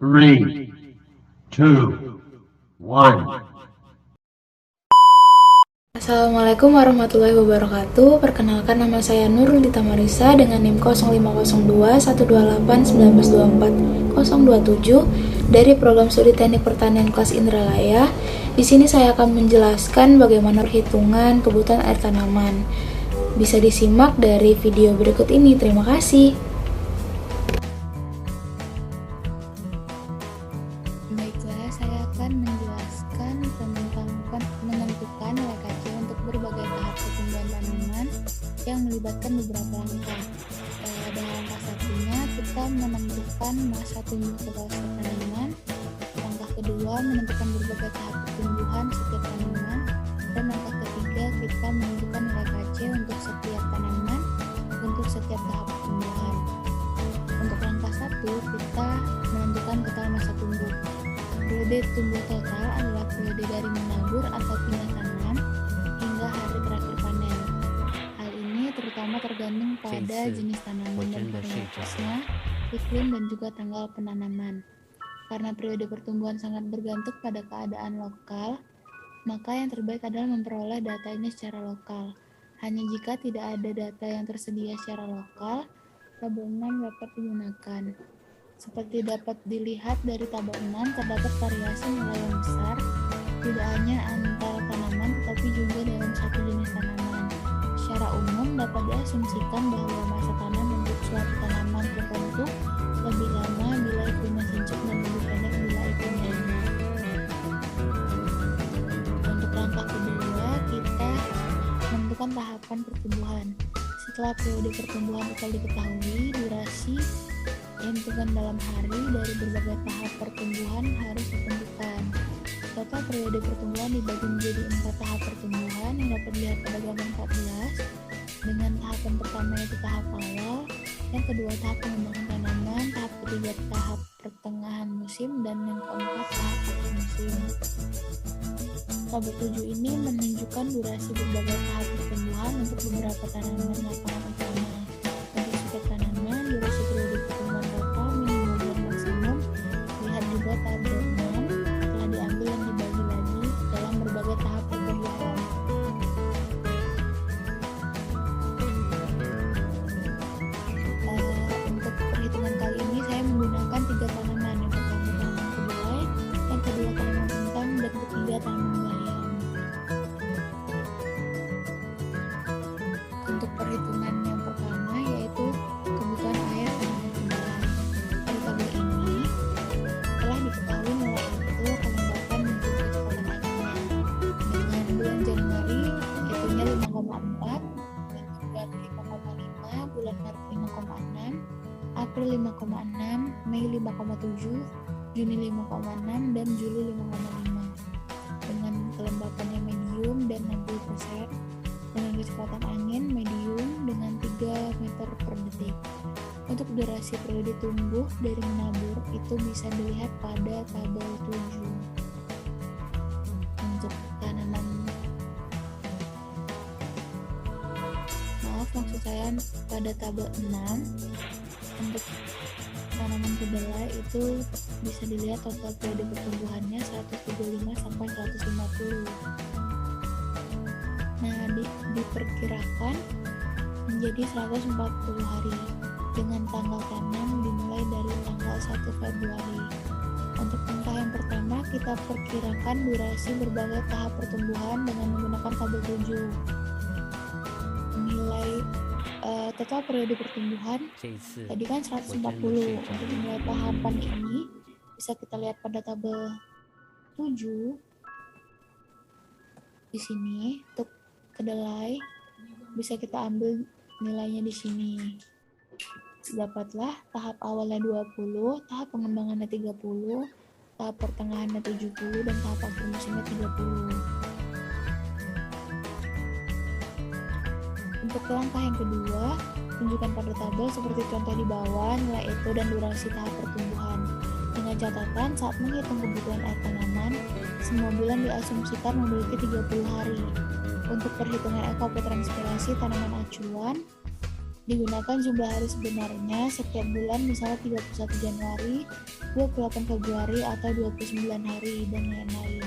Three, two, one. Assalamualaikum warahmatullahi wabarakatuh. Perkenalkan, nama saya Nurul Dita Marisa dengan NIM 0502 128 1924 027 dari Program Studi Teknik Pertanian kelas Indralaya. Di sini saya akan menjelaskan bagaimana perhitungan kebutuhan air tanaman. Bisa disimak dari video berikut ini. Terima kasih. Baiklah, saya akan menjelaskan tentang menentukan nilai KC untuk berbagai tahap pertumbuhan tanaman yang melibatkan beberapa langkah. Dalam langkah satunya, kita menentukan masa tumbuh setelah tanaman. Langkah kedua, menentukan berbagai tahap pertumbuhan setiap tanaman. Dan langkah ketiga, kita menentukan nilai KC untuk setiap tanaman untuk setiap tahap pertumbuhan. Untuk langkah satu, kita menentukan total masa tumbuh. Periode tumbuh total adalah periode dari menabur atau pindah tanam hingga hari terakhir panen. Hal ini terutama tergantung pada jenis tanaman dan varietasnya, iklim dan juga tanggal penanaman. Karena periode pertumbuhan sangat bergantung pada keadaan lokal, maka yang terbaik adalah memperoleh datanya secara lokal. Hanya jika tidak ada data yang tersedia secara lokal, tabel 6 dapat digunakan. Seperti dapat dilihat dari tabel 6, terdapat variasi nilai yang besar, tidak hanya antar tanaman tetapi juga dalam satu jenis tanaman. Secara umum dapat diasumsikan bahwa masa tanam untuk suatu tanaman tertentu lebih lama bila iklimnya sejuk dan lebih pendek bila iklimnya hangat. Untuk langkah kedua, kita menentukan tahapan pertumbuhan. Setelah periode pertumbuhan total diketahui, durasi yang ditentukan dalam hari dari berbagai tahap pertumbuhan harus ditentukan. Total periode pertumbuhan dibagi menjadi 4 tahap pertumbuhan yang dapat dilihat pada gambar 14, dengan tahapan pertama yaitu tahap awal, yang kedua tahap pengembangan tanaman, tahap ketiga tahap pertengahan musim, dan yang keempat tahap akhir musim. Tabel 7 ini menunjukkan durasi berbagai tahap pertumbuhan untuk beberapa tanaman lapangan utama. Untuk setiap tanaman, durasi periode pertumbuhan total minimum dan maksimum. Lihat juga tabel 6 telah diambil dan dibagi lagi dalam berbagai tahap pertumbuhan. Untuk perhitungan kali ini saya menggunakan 3 tanaman. Yang pertama tanaman kedelai, yang kedua tanaman kentang, dan ketiga tanaman bayam. Untuk perhitungan yang pertama yaitu kebutuhan air tanaman kedelai. Dari tabel ini telah diketahui nilai itu kelembapan dan juga kecepatan airnya. Dengan bulan Januari hitungnya 5,4, bulan Februari 5,5, bulan Maret 5,6, April 5,6, Mei 5,7, Juni 5,6, dan Juli 5,5. Dengan kelembapannya medium dan 60%, dengan kecepatan angin medium dengan 3 meter per detik. Untuk durasi periode tumbuh dari menabur itu bisa dilihat pada tabel 7. Untuk tanaman, maksud saya pada tabel 6, untuk tanaman kedelai itu bisa dilihat total periode pertumbuhannya 135 sampai 150. Nah, diperkirakan menjadi 140 hari dengan tanggal tanam dimulai dari tanggal 1 Februari. Untuk langkah yang pertama, kita perkirakan durasi berbagai tahap pertumbuhan dengan menggunakan tabel 7. Nilai total periode pertumbuhan tadi kan 140. Untuk nilai tahapan ini bisa kita lihat pada tabel 7 di sini. Untuk kedelai bisa kita ambil nilainya di sini. Dapatlah tahap awalnya 20, tahap pengembangannya 30, tahap pertengahannya 70, dan tahap akhir musimnya 30. Untuk langkah yang kedua, tunjukkan pada tabel seperti contoh di bawah nilai itu dan durasi tahap pertumbuhan. Dengan catatan saat menghitung kebutuhan air tanaman, semua bulan diasumsikan memiliki 30 hari. Untuk perhitungan ekopotranspirasi tanaman acuan, Digunakan jumlah hari sebenarnya setiap bulan, misalnya 31 Januari, 28 Februari, atau 29 hari, dan lain-lain.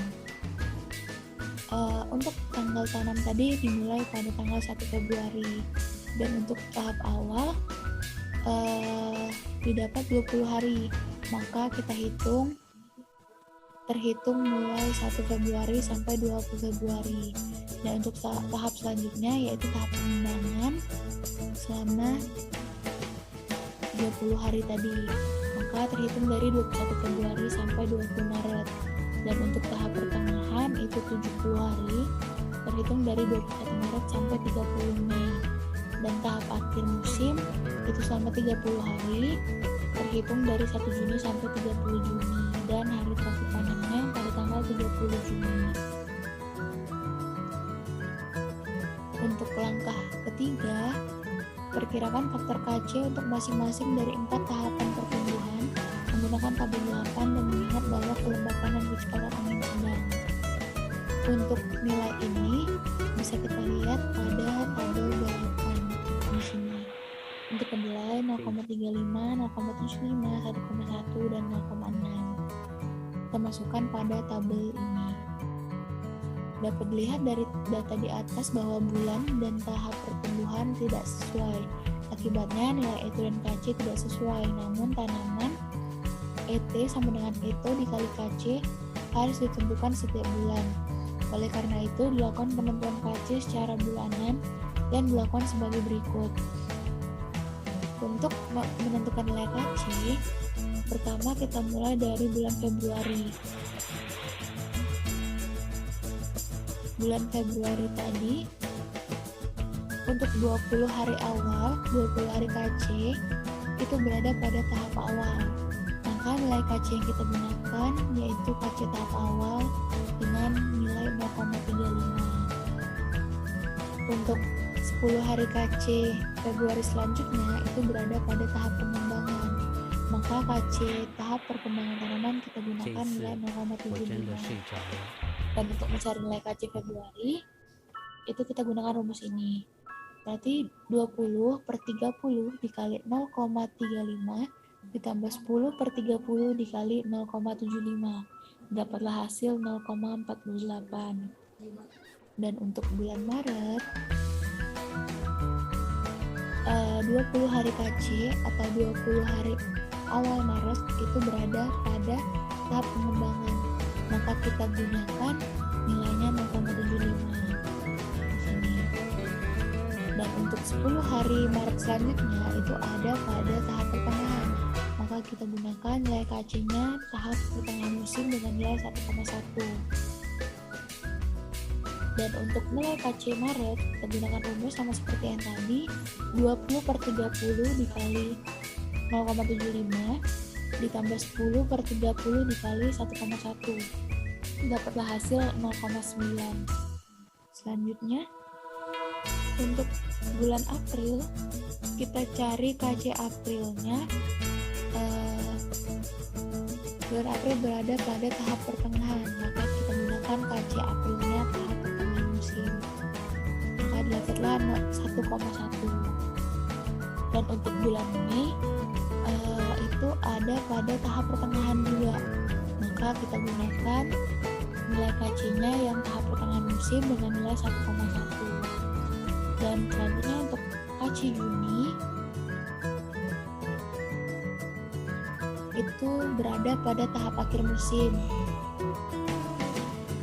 Untuk tanggal tanam tadi dimulai pada tanggal 1 Februari, dan untuk tahap awal didapat 20 hari, maka kita terhitung mulai 1 Februari sampai 20 Februari. Dan untuk tahap selanjutnya yaitu tahap pengembangan selama 20 hari tadi, maka terhitung dari 21 Februari sampai 20 Maret. Dan untuk tahap pertengahan itu 70 hari, terhitung dari 21 Maret sampai 30 Mei. Dan tahap akhir musim itu selama 30 hari, terhitung dari 1 Juni sampai 30 Juni. Dan hari terakhir panennya pada tanggal 30 Juni. Untuk langkah ketiga, perkirakan faktor KC untuk masing-masing dari 4 tahapan pertumbuhan menggunakan tabel 8 dan mengingat bahwa kelembapan dan kecepatan angin sedang. Untuk nilai ini bisa kita lihat pada tabel 8 di sini. Untuk kedelai 0,35, 0,75, 1,1, dan 0,6. Kita masukkan pada tabel ini. Dapat dilihat dari data di atas bahwa bulan dan tahap pertumbuhan tidak sesuai. Akibatnya nilai ETO dan KC tidak sesuai, namun tanaman ET sama dengan ETO dikali KC harus ditentukan setiap bulan. Oleh karena itu, dilakukan penentuan KC secara bulanan dan dilakukan sebagai berikut. Untuk menentukan nilai KC, pertama kita mulai dari bulan Februari. Bulan Februari tadi, untuk 20 hari awal, 20 hari KC itu berada pada tahap awal. Maka nilai KC yang kita gunakan yaitu KC tahap awal dengan nilai 0,35. Untuk 10 hari KC Februari selanjutnya itu berada pada tahap pengembangan. Maka KC tahap perkembangan tanaman kita gunakan nilai 0,75. Dan untuk mencari nilai KC Februari itu kita gunakan rumus ini. Berarti 20 per 30 dikali 0,35 ditambah 10 per 30 dikali 0,75. Dapatlah hasil 0,48. Dan untuk bulan Maret, 20 hari KC atau 20 hari awal Maret itu berada pada tahap pengembangan. Maka kita gunakan nilainya 0,75 di sini. Dan untuk 10 hari Maret selanjutnya itu ada pada tahap pertengahan. Maka kita gunakan nilai KC-nya tahap pertengahan musim dengan nilai 1,1. Dan untuk nilai KC Maret kita gunakan rumus sama seperti yang tadi, 20 per 30 dikali 0,75 ditambah 10 per 30 dikali 1,1. Dapatlah hasil 0,9. Selanjutnya, untuk bulan April kita cari KC Aprilnya. Bulan April berada pada tahap pertengahan, maka kita gunakan KC Aprilnya tahap pertengahan musim. Maka dapatlah 1,1. Dan untuk bulan Mei itu ada pada tahap pertengahan juga, maka kita gunakan nilai KC-nya yang tahap pertengahan musim dengan nilai 1,1. Dan selanjutnya untuk KC Juni itu berada pada tahap akhir musim.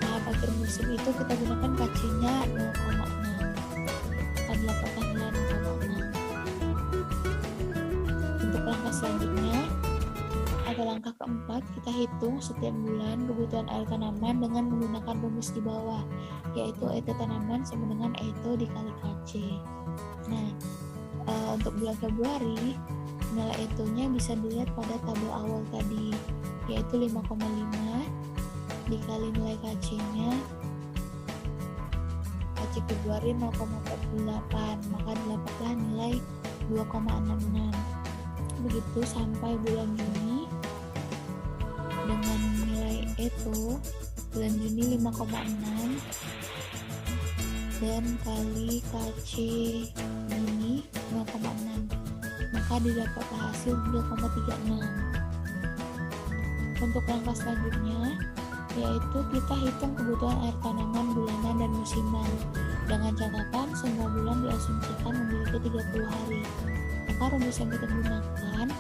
Tahap akhir musim itu kita gunakan KC-nya 0,6. Adalah nilai 0,6. Untuk langkah selanjutnya, atau langkah keempat, kita hitung setiap bulan kebutuhan air tanaman dengan menggunakan rumus di bawah, yaitu ETO tanaman sama dengan ETO dikali KC. Nah, untuk bulan Februari, nilai ETO-nya bisa dilihat pada tabel awal tadi, yaitu 5,5 dikali nilai KC-nya. KC Februari 0,48, maka didapatlah nilai 2,66. Begitu sampai bulan Juni dengan nilai ETO bulan Juni 5,6 dan kali KC Juni 0,6, maka didapatlah hasil 2,36. Untuk langkah selanjutnya yaitu kita hitung kebutuhan air tanaman bulanan dan musiman dengan catatan semua bulan diasumsikan memiliki 30 hari. Maka rumus yang kita gunakan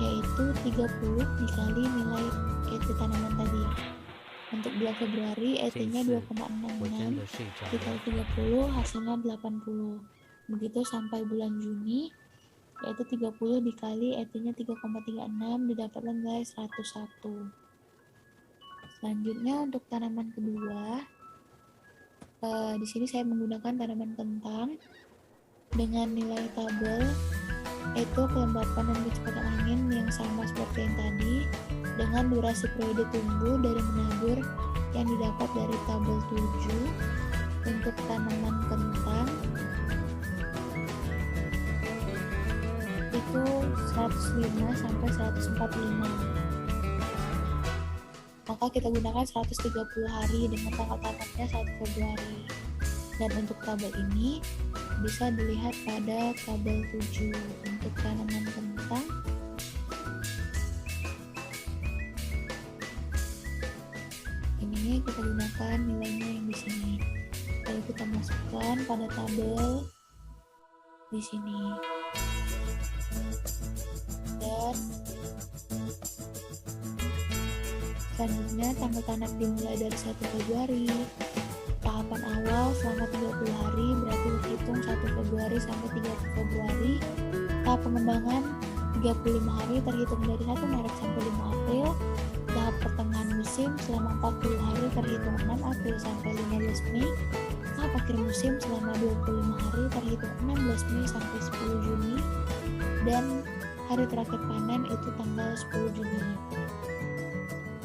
yaitu 30 dikali nilai ET tanaman tadi. Untuk bulan Februari ET-nya 2,66 dikali 30 hasilnya 80. Begitu sampai bulan Juni yaitu 30 dikali ET-nya 3,36 didapatkan nilai 101. Selanjutnya untuk tanaman kedua, di sini saya menggunakan tanaman kentang dengan nilai tabel yaitu kelembapan dan kecepatan angin yang sama seperti yang tadi dengan durasi periode tumbuh dari menabur yang didapat dari tabel 7. Untuk tanaman kentang itu 105 sampai 145. Maka kita gunakan 130 hari dengan tanggal tanamnya 1 Februari. Dan untuk tabel ini bisa dilihat pada tabel 7. Untuk tanaman kentang ini kita gunakan nilainya yang di sini. Lalu kita masukkan pada tabel di sini. Dan selanjutnya tanggal tanam dimulai dari 1 Februari. Tahapan awal selama 30 hari berarti berhitung 1 Februari sampai 30 Februari. Tahap pengembangan 35 hari terhitung dari 1 Maret sampai 5 April. Tahap pertengahan musim selama 40 hari terhitung 6 April sampai 15 Mei. Tahap akhir musim selama 25 hari terhitung 16 Mei sampai 10 Juni. Dan hari terakhir panen itu tanggal 10 Juni.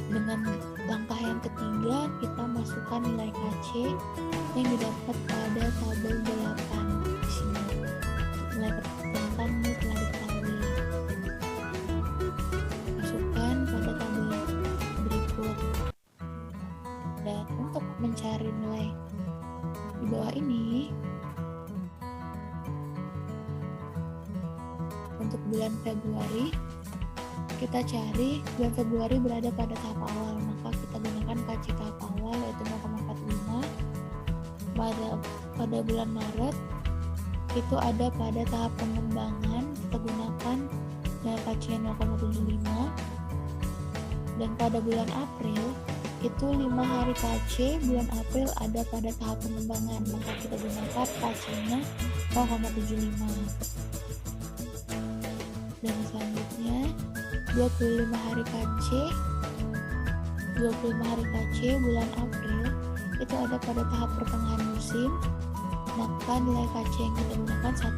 Dengan langkah yang ketiga, kita masukkan nilai KC yang didapat pada tabel 8 di sini. Nilai kentang ini telah diketahui. Masukkan pada tabel berikut. Dan untuk mencari nilai di bawah ini, untuk bulan Februari, kita cari bulan Februari berada pada tahap awal, maka kita gunakan KC tahap awal yaitu 0,45. Pada bulan Maret itu ada pada tahap pengembangan, kita gunakan nilai KC 0,75. Dan pada bulan April itu 5 hari KC bulan April ada pada tahap pengembangan, maka kita gunakan KC-nya 0,75. Dan selanjutnya 25 hari KC bulan April itu ada pada tahap pertengahan musim, maka nilai KC yang kita gunakan 1,15.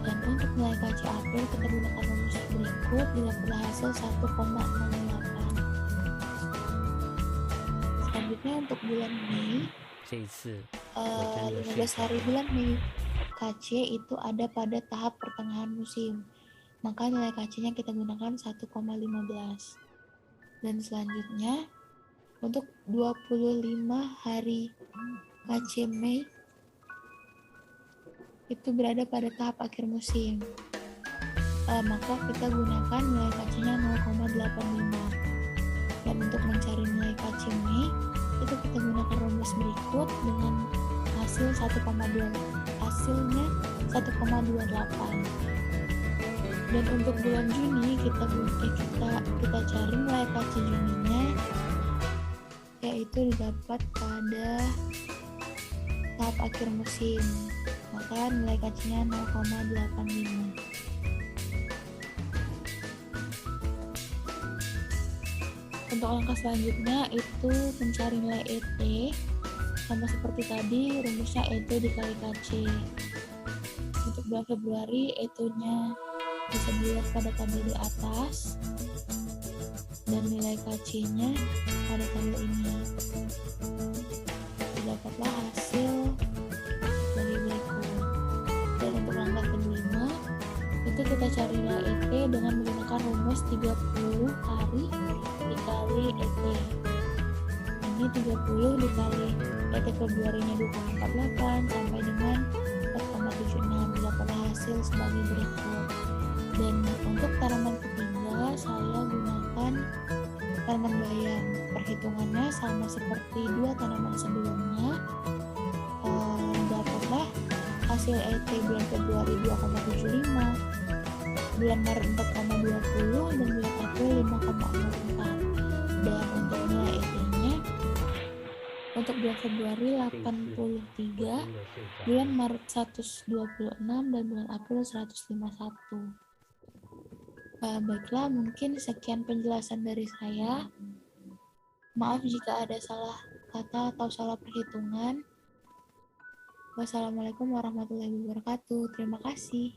Dan untuk nilai KC April kita gunakan rumus berikut didapatlah hasil 1,68. Selanjutnya untuk bulan Mei, 15 hari bulan Mei KC itu ada pada tahap pertengahan musim, maka nilai KC-nya kita gunakan 1,15. Dan selanjutnya untuk 25 hari KC Mei itu berada pada tahap akhir musim, maka kita gunakan nilai KC-nya 0,85. Dan untuk mencari nilai KC Mei itu kita gunakan rumus berikut dengan hasilnya 1,28. Dan untuk bulan Juni kita cari nilai KC Juninya yaitu didapat pada tahap akhir musim, maka nilai KC-nya 0,85. Untuk langkah selanjutnya itu mencari nilai ET. Sama seperti tadi, rumusnya ET dikali KC. Untuk bulan Februari ET-nya bisa dilihat pada tabel di atas, dan nilai KC-nya pada tabel ini. Dapatlah hasil dari berikut. Dan untuk langkah kelima itu kita cari nilai ET dengan menggunakan rumus 30 hari dikali ET. Ini 30 dikali ET Februarinya 2,48 sampai dengan 4,76. hasil sebagai berikut. Dan untuk tanaman ketiga, saya gunakan tanaman bayam. Perhitungannya sama seperti dua tanaman sebelumnya. Dapatlah hasil ET bulan Februari 2,75, bulan Maret 4,20, dan bulan April 5,04. Dan untuk nilai ET-nya untuk bulan Februari 83, bulan Maret 126, dan bulan April 151. Baiklah, mungkin sekian penjelasan dari saya. Maaf jika ada salah kata atau salah perhitungan. Wassalamualaikum warahmatullahi wabarakatuh. Terima kasih.